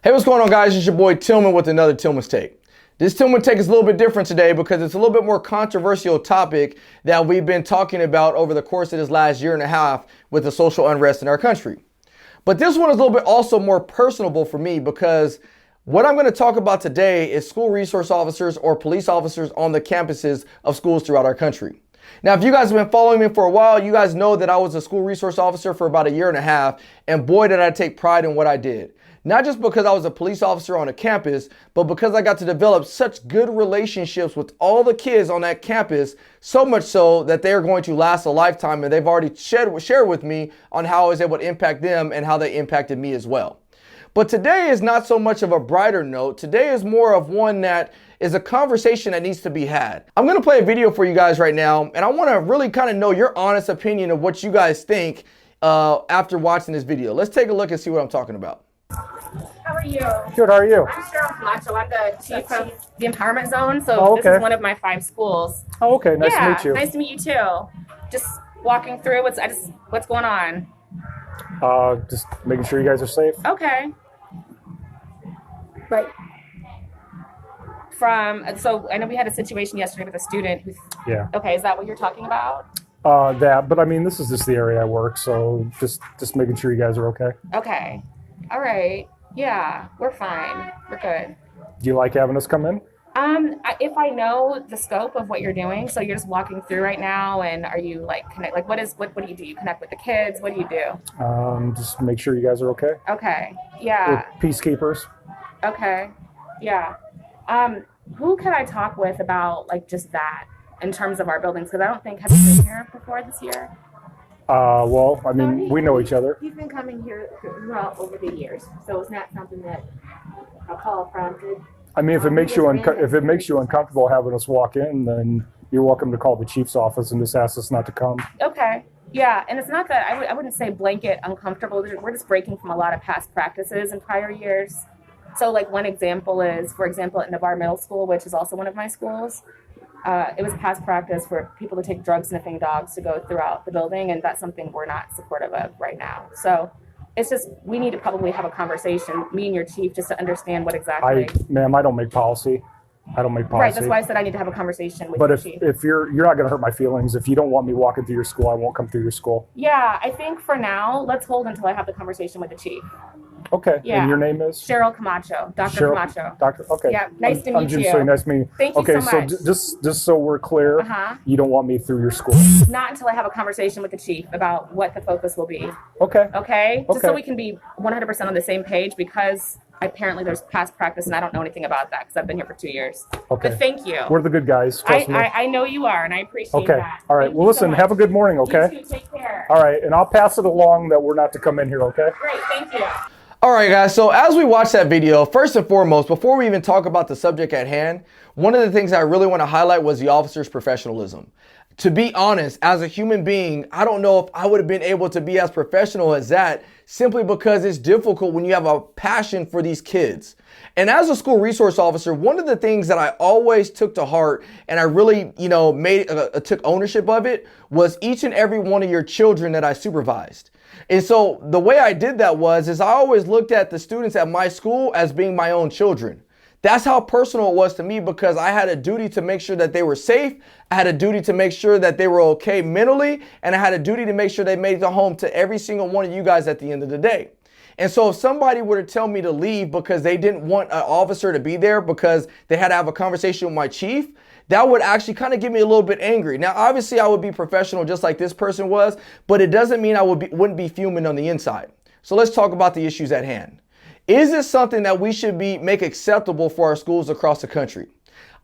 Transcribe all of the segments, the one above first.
Hey, what's going on, guys? It's your boy Tillman with another Tillman's Take. This Tillman Take is a little bit different today because it's a little bit more controversial topic that we've been talking about over the course of this last year and a half with the social unrest in our country. But this one is a little bit also more personable for me because what I'm going to talk about today is school resource officers or police officers on the campuses of schools throughout our country. Now, if you guys have been following me for a while, you guys know that I was a school resource officer for about a year and a half, and boy, did I take pride in what I did. Not just because I was a police officer on a campus, but because I got to develop such good relationships with all the kids on that campus, so much so that they are going to last a lifetime, and they've already shared with me on how I was able to impact them and how they impacted me as well. But today is not so much of a brighter note. Today is more of one that is a conversation that needs to be had. I'm going to play a video for you guys right now, and I want to really kind of know your honest opinion of what you guys think after watching this video. Let's take a look and see what I'm talking about. How are you? Good, how are you? I'm Cheryl Camacho. I'm the chief of the Empowerment Zone. So This is one of my 5 schools. Oh, okay. Nice to meet you. Nice to meet you too. Just walking through what's going on. Just making sure you guys are safe. Okay. Right. So I know we had a situation yesterday with a student who's. Yeah. Okay, is that what you're talking about? But I mean, this is just the area I work, so just making sure you guys are okay. Okay. All right. Yeah, we're fine. We're good. Do you like having us come in? If I know the scope of what you're doing, so you're just walking through right now, and are you what do you do? You connect with the kids? What do you do? Just make sure you guys are okay. Okay. Yeah. We're peacekeepers. Okay. Yeah. Who can I talk with about just that in terms of our buildings? Because I don't think, have you been here before this year? Well, I mean, we know each other. He's been coming here throughout over the years, so it's not something that a call from. I mean, if it makes you uncomfortable having us walk in, then you're welcome to call the chief's office and just ask us not to come. Okay. Yeah, and it's not that I wouldn't say blanket uncomfortable. We're just breaking from a lot of past practices in prior years. So, one example is, for example, at Navarre Middle School, which is also one of my schools. It was past practice for people to take drug sniffing dogs to go throughout the building, and that's something we're not supportive of right now. So it's just, we need to probably have a conversation, me and your chief, just to understand what exactly. Ma'am, I don't make policy. I don't make policy. Right, that's why I said I need to have a conversation with your chief. But if you're not going to hurt my feelings, if you don't want me walking through your school, I won't come through your school. Yeah, I think for now, let's hold until I have the conversation with the chief. Okay. Yeah. And your name is? Cheryl Camacho. Dr. Camacho. Doctor. Okay. Yeah. Nice to meet you. I'm nice to meet you. Thank you so much. Okay. So just so we're clear, you don't want me through your school. Not until I have a conversation with the chief about what the focus will be. Okay. Okay. Just so we can be 100% on the same page, because apparently there's past practice and I don't know anything about that because I've been here for 2 years. Okay. But thank you. We're the good guys. Trust me. I know you are, and I appreciate that. All right. Well, listen. Have a good morning. Okay. You too. Take care. All right. And I'll pass it along that we're not to come in here. Okay. Great. Thank you. All right, guys, so as we watch that video, first and foremost, before we even talk about the subject at hand, one of the things I really want to highlight was the officer's professionalism. To be honest, as a human being, I don't know if I would have been able to be as professional as that, simply because it's difficult when you have a passion for these kids. And as a school resource officer, one of the things that I always took to heart, and I really, took ownership of it, was each and every one of your children that I supervised. And so the way I did that is I always looked at the students at my school as being my own children. That's how personal it was to me, because I had a duty to make sure that they were safe. I had a duty to make sure that they were okay mentally. And I had a duty to make sure they made it home to every single one of you guys at the end of the day. And so if somebody were to tell me to leave because they didn't want an officer to be there because they had to have a conversation with my chief, that would actually kind of get me a little bit angry. Now, obviously, I would be professional just like this person was, but it doesn't mean I wouldn't be fuming on the inside. So let's talk about the issues at hand. Is this something that we should make acceptable for our schools across the country?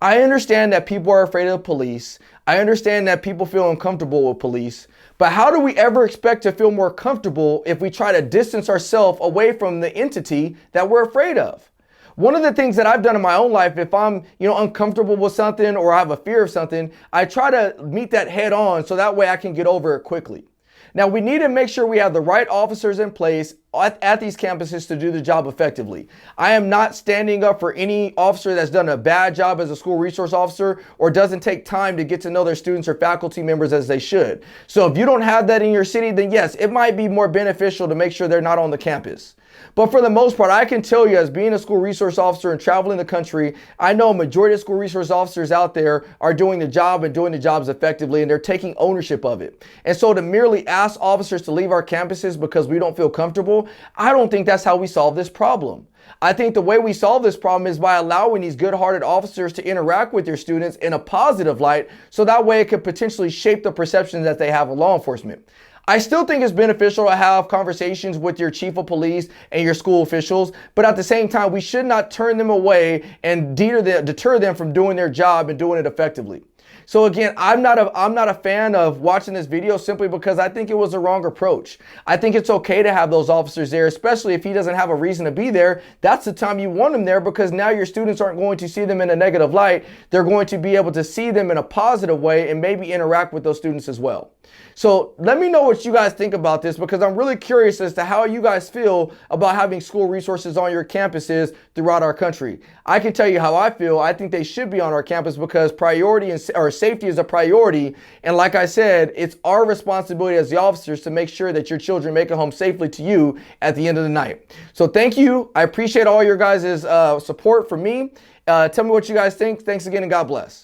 I understand that people are afraid of police. I understand that people feel uncomfortable with police. But how do we ever expect to feel more comfortable if we try to distance ourselves away from the entity that we're afraid of? One of the things that I've done in my own life, if I'm, uncomfortable with something or I have a fear of something, I try to meet that head on so that way I can get over it quickly. Now, we need to make sure we have the right officers in place at these campuses to do the job effectively. I am not standing up for any officer that's done a bad job as a school resource officer or doesn't take time to get to know their students or faculty members as they should. So if you don't have that in your city, then yes, it might be more beneficial to make sure they're not on the campus. But for the most part, I can tell you, as being a school resource officer and traveling the country, I know a majority of school resource officers out there are doing the job and doing the jobs effectively, and they're taking ownership of it. And so to merely ask officers to leave our campuses because we don't feel comfortable, I don't think that's how we solve this problem. I think the way we solve this problem is by allowing these good-hearted officers to interact with their students in a positive light, so that way it could potentially shape the perception that they have of law enforcement. I still think it's beneficial to have conversations with your chief of police and your school officials, but at the same time, we should not turn them away and deter them from doing their job and doing it effectively. So again, I'm not a fan of watching this video simply because I think it was a wrong approach. I think it's okay to have those officers there, especially if he doesn't have a reason to be there. That's the time you want him there, because now your students aren't going to see them in a negative light. They're going to be able to see them in a positive way and maybe interact with those students as well. So let me know what you guys think about this, because I'm really curious as to how you guys feel about having school resources on your campuses throughout our country. I can tell you how I feel. I think they should be on our campus because safety is a priority. And like I said, it's our responsibility as the officers to make sure that your children make it home safely to you at the end of the night. So thank you. I appreciate all your guys' support for me. Tell me what you guys think. Thanks again, and God bless.